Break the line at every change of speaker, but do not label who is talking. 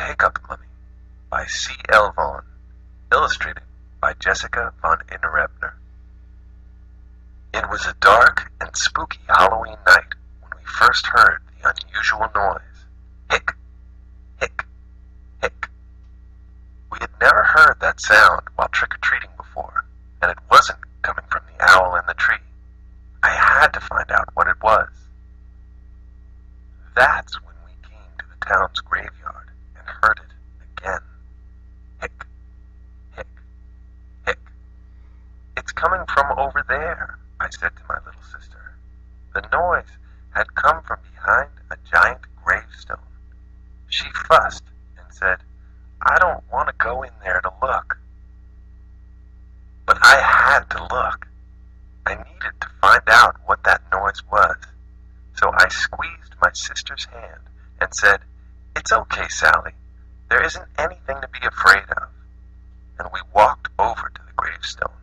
Hiccup Mummy by C. L. Vaughan, illustrated by Jessica von Innerebner. It was a dark and spooky Halloween night when we first heard the unusual noise. Hick, hick, hick. We had never heard that sound while trick-or-treating before, and it wasn't coming from the owl in the tree. I had to find out what it was. That's when we came to the town's graveyard and heard it again. Hick, hick, hick. It's coming from over there, I said to my little sister. The noise had come from behind a giant gravestone. She fussed and said, I don't want to go in there to look. But I had to look. I needed to find out what that noise was. So I squeezed my sister's hand and said, It's okay, Sally. There isn't anything to be afraid of. And we walked over to the gravestone.